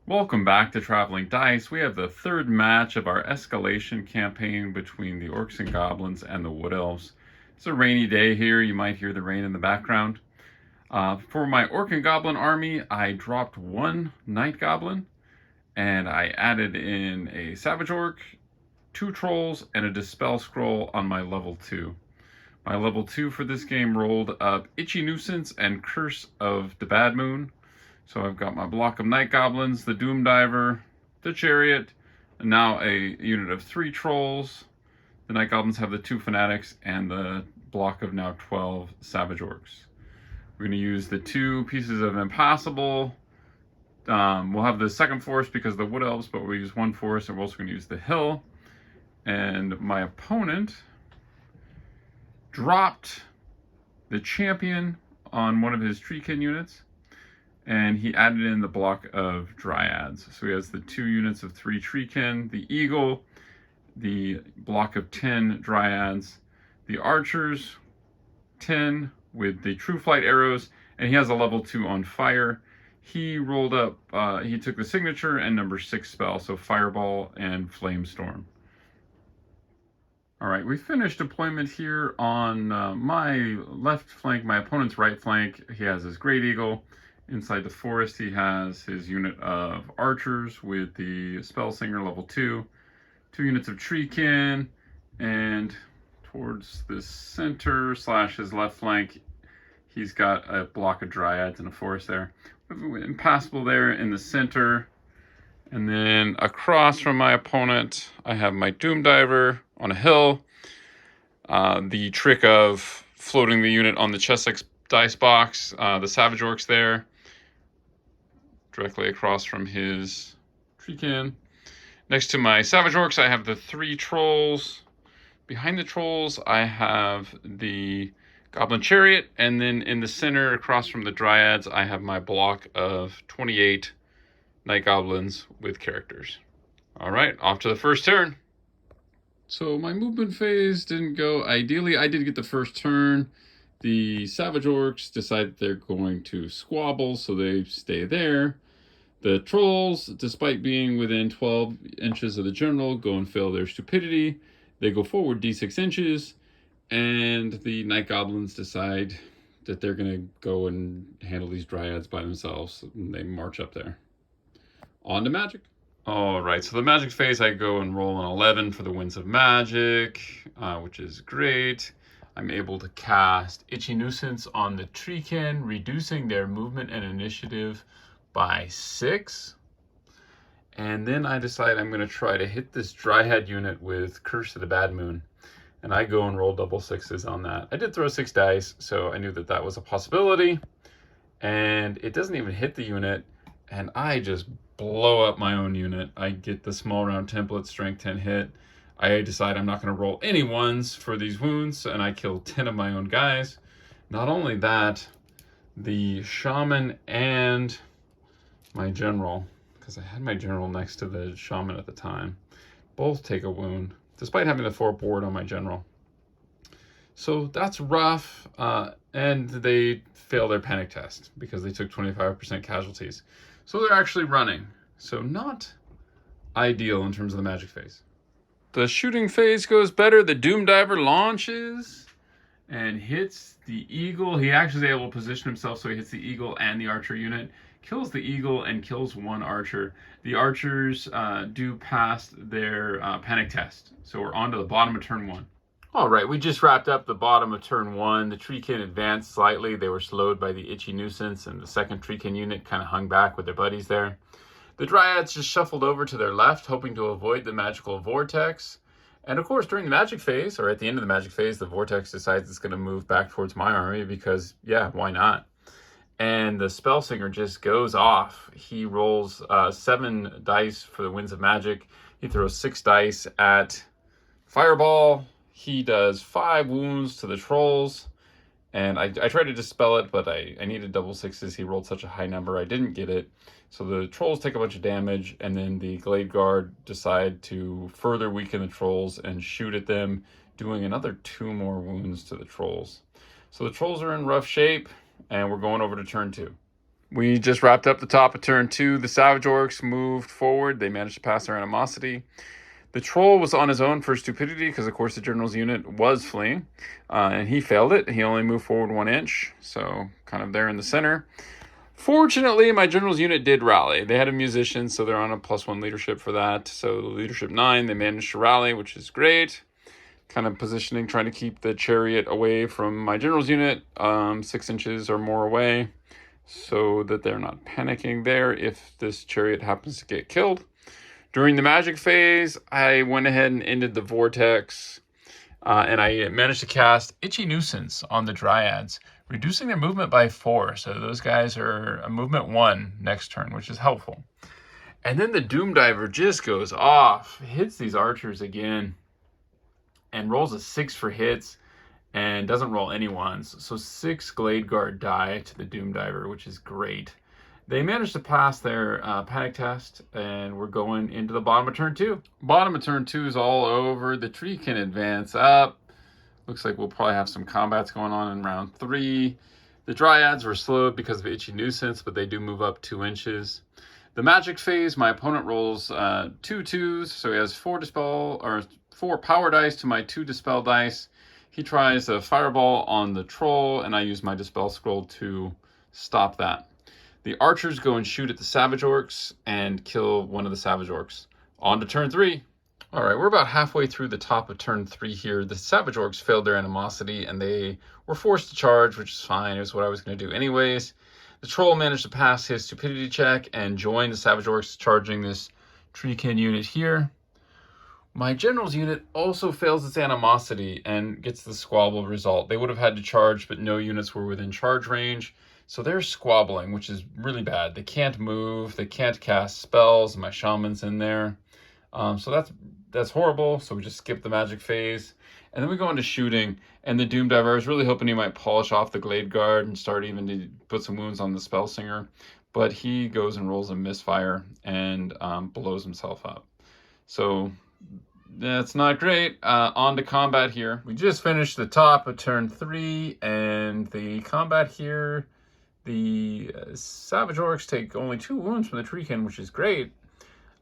Welcome back to Traveling Dice. We have the third match of our Escalation campaign between the Orcs and Goblins and the Wood Elves. It's a rainy day here. You might hear the rain in the background. For my Orc and Goblin army, I dropped one Night Goblin, and I added in a Savage Orc, 2 Trolls, and a Dispel Scroll on my level 2. My level 2 for this game rolled up Itchy Nuisance and Curse of the Bad Moon. So I've got my block of Night Goblins, the Doom Diver, the Chariot, and now a unit of 3 Trolls. The Night Goblins have the 2 Fanatics and the block of now 12 Savage Orcs. We're going to use the 2 pieces of Impassable. We'll have the second force because of the Wood Elves, but we'll use 1 force, and we're also going to use the Hill. And my opponent dropped the Champion on one of his Treekin units, and he added in the block of Dryads. So he has the 2 units of 3 Treekin, the Eagle, the block of 10 Dryads, the Archers, 10 with the True Flight arrows, and he has a level 2 on Fire. He rolled up, he took the Signature and number 6 spell, so Fireball and Flamestorm. All right, we finished deployment here on my left flank, my opponent's right flank. He has his Great Eagle. Inside the forest, he has his unit of archers with the Spell Singer level 2, 2 units of Treekin, and towards the center / his left flank, he's got a block of Dryads and a forest there. Impassable there in the center. And then across from my opponent, I have my Doom Diver on a hill. The trick of floating the unit on the chest dice box, the Savage Orcs there, directly across from his Treekin. Next to my Savage Orcs, I have the 3 Trolls. Behind the Trolls, I have the Goblin Chariot, and then in the center, across from the Dryads, I have my block of 28 Night Goblins with characters. All right, off to the first turn. So my movement phase didn't go ideally. I did get the first turn. The Savage Orcs decide they're going to squabble, so they stay there. The Trolls, despite being within 12 inches of the general, go and fail their stupidity. They go forward d6 inches, and the Night Goblins decide that they're going to go and handle these Dryads by themselves, and they march up there. On to Magic. All right, so the Magic phase, I go and roll an 11 for the Winds of Magic, which is great. I'm able to cast Itchy Nuisance on the Treekin, reducing their movement and initiative by 6. And then I decide I'm going to try to hit this Dryad unit with Curse of the Bad Moon. And I go and roll double 6s on that. I did throw 6 dice, so I knew that that was a possibility. And it doesn't even hit the unit, and I just blow up my own unit. I get the small round template, strength 10 hit. I decide I'm not going to roll any 1s for these wounds, and I kill 10 of my own guys. Not only that, the Shaman and my General, because I had my General next to the Shaman at the time, both take a wound, despite having the 4 board on my General. So that's rough, and they fail their panic test because they took 25% casualties. So they're actually running. So not ideal in terms of the Magic phase. The shooting phase goes better. The Doom Diver launches and hits the Eagle. He actually is able to position himself so he hits the Eagle and the Archer unit. Kills the Eagle and kills 1 Archer. The Archers do pass their panic test. So we're on to the bottom of turn 1. All right, we just wrapped up the bottom of turn 1. The Treekin advanced slightly. They were slowed by the Itchy Nuisance, and the second Treekin unit kind of hung back with their buddies there. The Dryads just shuffled over to their left, hoping to avoid the magical vortex. And of course, during the Magic phase, or at the end of the Magic phase, the vortex decides it's going to move back towards my army because, yeah, why not? And the Spell Singer just goes off. He rolls 7 dice for the Winds of Magic. He throws 6 dice at Fireball. He does 5 wounds to the Trolls. And I tried to dispel it, but I needed double 6s. He rolled such a high number, I didn't get it. So the Trolls take a bunch of damage, and then the Glade Guard decide to further weaken the Trolls and shoot at them, doing another 2 more wounds to the Trolls. So the Trolls are in rough shape, and we're going over to turn 2. We just wrapped up the top of turn 2. The Savage Orcs moved forward. They managed to pass their animosity. The Troll was on his own for stupidity because, of course, the General's unit was fleeing. And he failed it. He only moved forward 1 inch. So kind of there in the center. Fortunately, my General's unit did rally. They had a musician, so they're on a +1 leadership for that. So leadership 9, they managed to rally, which is great. Kind of positioning, trying to keep the chariot away from my General's unit, 6 inches or more away, so that they're not panicking there if this chariot happens to get killed. During the magic phase, I went ahead and ended the vortex, and I managed to cast Itchy Nuisance on the Dryads, reducing their movement by 4. So those guys are a movement 1 next turn, which is helpful. And then the Doom Diver just goes off, hits these archers again, and rolls a 6 for hits, and doesn't roll any ones. So 6 Glade Guard die to the Doom Diver, which is great. They managed to pass their panic test, and we're going into the bottom of turn 2. Bottom of turn 2 is all over. The tree can advance up. Looks like we'll probably have some combats going on in round 3. The Dryads were slowed because of Itchy Nuisance, but they do move up 2 inches. The magic phase, my opponent rolls 2 2s, so he has 4 power dice to my 2 dispel dice. He tries a fireball on the troll, and I use my dispel scroll to stop that. The archers go and shoot at the Savage Orcs and kill one of the Savage Orcs. On to turn 3. All right, we're about halfway through the top of turn 3 here. The Savage Orcs failed their animosity, and they were forced to charge, which is fine. It was what I was going to do anyways. The troll managed to pass his stupidity check and join the Savage Orcs charging this Treekin unit here. My General's unit also fails its animosity and gets the squabble result. They would have had to charge, but no units were within charge range. So they're squabbling, which is really bad. They can't move, they can't cast spells, my shaman's in there. So that's horrible, so we just skip the magic phase. And then we go into shooting, and the Doom Diver, I was really hoping he might polish off the Glade Guard and start even to put some wounds on the Spell Singer. But he goes and rolls a misfire and blows himself up. So that's not great. On to combat here. We just finished the top of turn 3, and the combat here, the Savage Orcs take only 2 wounds from the Treekin, which is great.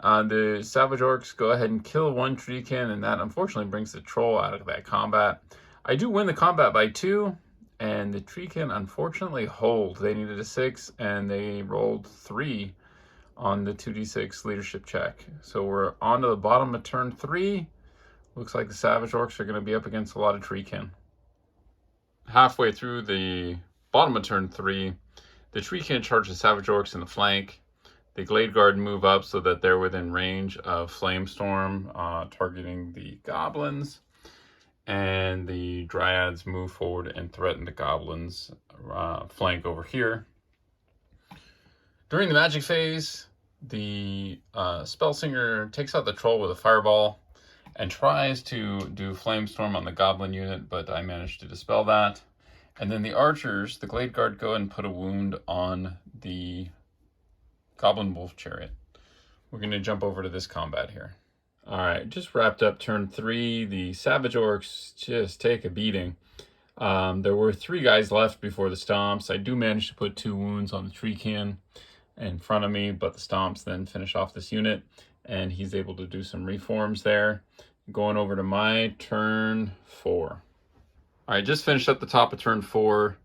The Savage Orcs go ahead and kill 1 Treekin, and that unfortunately brings the Troll out of that combat. I do win the combat by 2, and the Treekin unfortunately hold. They needed a 6, and they rolled 3 on the 2d6 leadership check. So we're on to the bottom of turn 3. Looks like the Savage Orcs are going to be up against a lot of Treekin. Halfway through the bottom of turn 3, the Treekin charge the Savage Orcs in the flank. The Glade Guard move up so that they're within range of Flamestorm, targeting the Goblins. And the Dryads move forward and threaten the Goblins' flank over here. During the magic phase, the Spell Singer takes out the Troll with a fireball and tries to do Flamestorm on the Goblin unit, but I managed to dispel that. And then the archers, the Glade Guard, go and put a wound on the Goblin Wolf Chariot. We're going to jump over to this combat here. All right, just wrapped up turn 3. The Savage Orcs just take a beating. There were 3 guys left before the Stomps. I do manage to put 2 wounds on the Treekin in front of me, but the Stomps then finish off this unit, and he's able to do some reforms there. Going over to my turn 4. All right, just finished up the top of turn 4.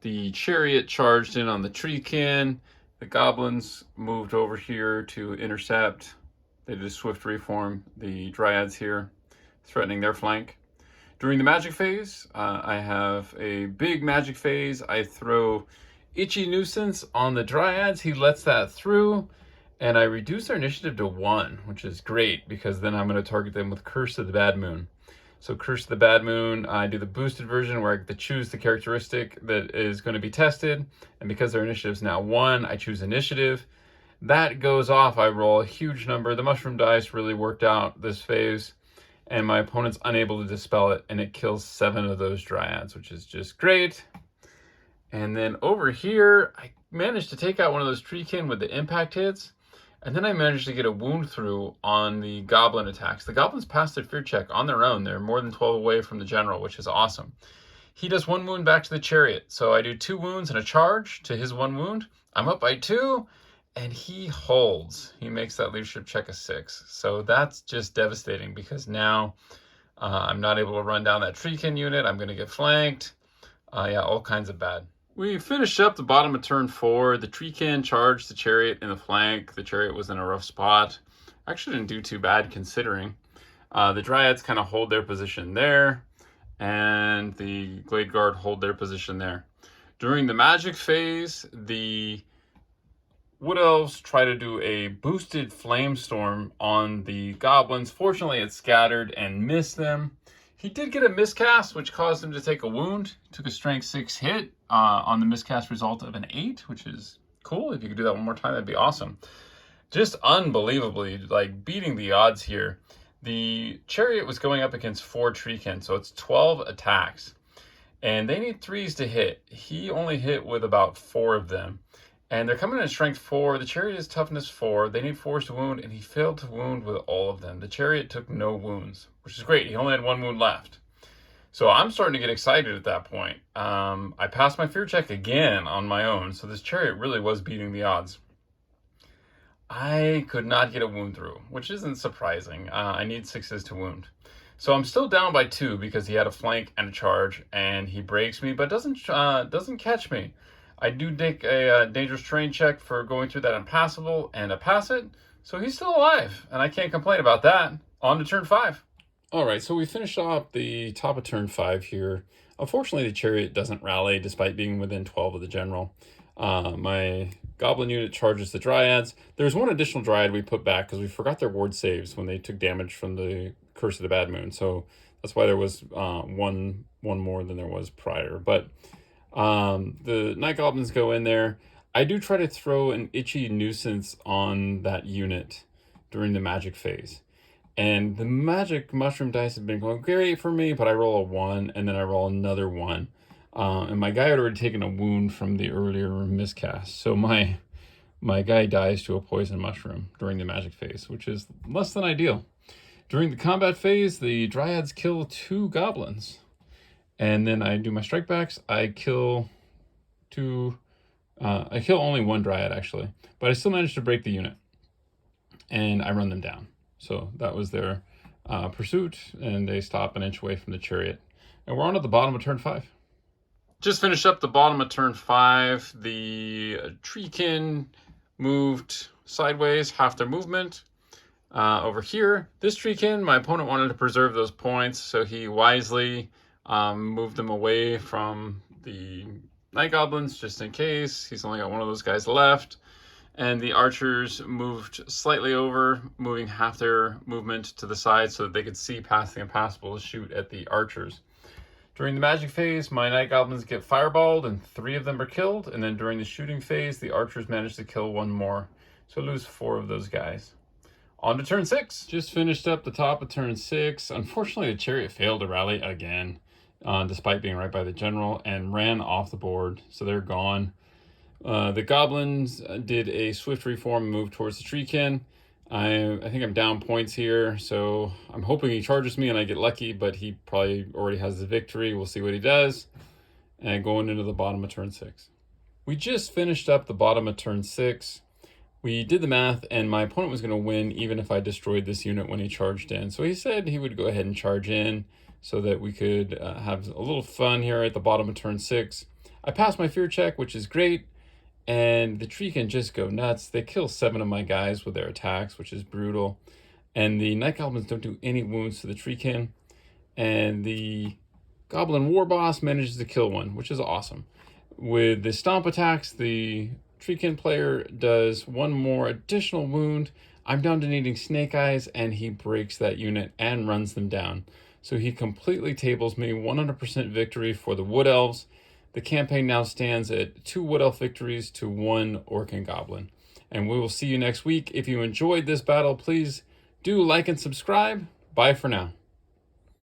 The Chariot charged in on the Treekin. The Goblins moved over here to intercept. They did a swift reform. The Dryads here, threatening their flank. During the magic phase, I have a big magic phase. I throw Itchy Nuisance on the Dryads. He lets that through, and I reduce their initiative to 1, which is great because then I'm going to target them with Curse of the Bad Moon. So Curse of the Bad Moon, I do the boosted version where I get to choose the characteristic that is going to be tested. And because their initiative is now 1, I choose initiative. That goes off. I roll a huge number. The mushroom dice really worked out this phase. And my opponent's unable to dispel it. And it kills 7 of those Dryads, which is just great. And then over here, I managed to take out one of those Treekin with the impact hits. And then I managed to get a wound through on the Goblin attacks. The Goblins passed their fear check on their own. They're more than 12 away from the General, which is awesome. He does 1 wound back to the Chariot. So I do 2 wounds and a charge to his 1 wound. I'm up by 2, and he holds. He makes that leadership check a 6. So that's just devastating because now I'm not able to run down that Treekin unit. I'm going to get flanked. Yeah, all kinds of bad. We finished up the bottom of turn 4. The Treekin charged the chariot in the flank. The chariot was in a rough spot. Actually didn't do too bad considering. The Dryads kind of hold their position there, and the Glade Guard hold their position there. During the magic phase, the Wood Elves try to do a boosted Flamestorm on the Goblins. Fortunately, it scattered and missed them. He did get a miscast, which caused him to take a wound. Took a strength 6 hit on the miscast result of an 8, which is cool. If you could do that one more time, that'd be awesome. Just unbelievably, like, beating the odds here. The chariot was going up against 4 Treekin, so it's 12 attacks. And they need 3s to hit. He only hit with about 4 of them. And they're coming in at strength 4. The chariot is toughness 4. They need 4s to wound, and he failed to wound with all of them. The chariot took no wounds, which is great. He only had 1 wound left. So I'm starting to get excited at that point. I passed my fear check again on my own, so this chariot really was beating the odds. I could not get a wound through, which isn't surprising. I need 6s to wound. So I'm still down by 2 because he had a flank and a charge, and he breaks me, but doesn't catch me. I do take a dangerous terrain check for going through that impassable, and I pass it. So he's still alive, and I can't complain about that. On to turn 5. All right, so we finished off the top of turn 5 here. Unfortunately, the chariot doesn't rally despite being within 12 of the general. My Goblin unit charges the Dryads. There's one additional Dryad we put back because we forgot their ward saves when they took damage from the Curse of the Bad Moon. So that's why there was one more than there was prior. But the Night Goblins go in there. I do try to throw an itchy nuisance on that unit during the magic phase. And the magic mushroom dice have been going great for me, but I roll a 1 and then I roll another 1. And my guy had already taken a wound from the earlier miscast. So my guy dies to a poison mushroom during the magic phase, which is less than ideal. During the combat phase, the Dryads kill 2 goblins. And then I do my strike backs. I kill only 1 Dryad actually, but I still managed to break the unit. And I run them down. So that was their pursuit, and they stop an inch away from the chariot. And we're on to the bottom of turn 5. Just finished up the bottom of turn 5. The Treekin moved sideways, half their movement. Over here, this Treekin, my opponent wanted to preserve those points, so he wisely moved them away from the Night Goblins just in case. He's only got one of those guys left. And the archers moved slightly over, moving half their movement to the side so that they could see past the impassable to shoot at the archers. During the magic phase, my Night Goblins get fireballed and 3 of them are killed. And then during the shooting phase, the archers manage to kill 1 more. So I lose 4 of those guys. On to turn 6. Just finished up the top of turn 6. Unfortunately, the chariot failed to rally again, despite being right by the general, and ran off the board. So they're gone. The Goblins did a swift reform and move towards the Treekin. I think I'm down points here, so I'm hoping he charges me and I get lucky, but he probably already has the victory. We'll see what he does. And going into the bottom of turn 6. We just finished up the bottom of turn 6. We did the math, and my opponent was going to win even if I destroyed this unit when he charged in. So he said he would go ahead and charge in so that we could have a little fun here at the bottom of turn 6. I passed my fear check, which is great. And the Treekin just go nuts. They kill 7 of my guys with their attacks, which is brutal. And the Night Goblins don't do any wounds to the Treekin. And the Goblin War Boss manages to kill 1, which is awesome. With the Stomp attacks, the Treekin player does 1 more additional wound. I'm down to needing Snake Eyes, and he breaks that unit and runs them down. So he completely tables me. 100% victory for the Wood Elves. The campaign now stands at 2 Wood Elf victories to 1 Orc and Goblin. And we will see you next week. If you enjoyed this battle, please do like and subscribe. Bye for now.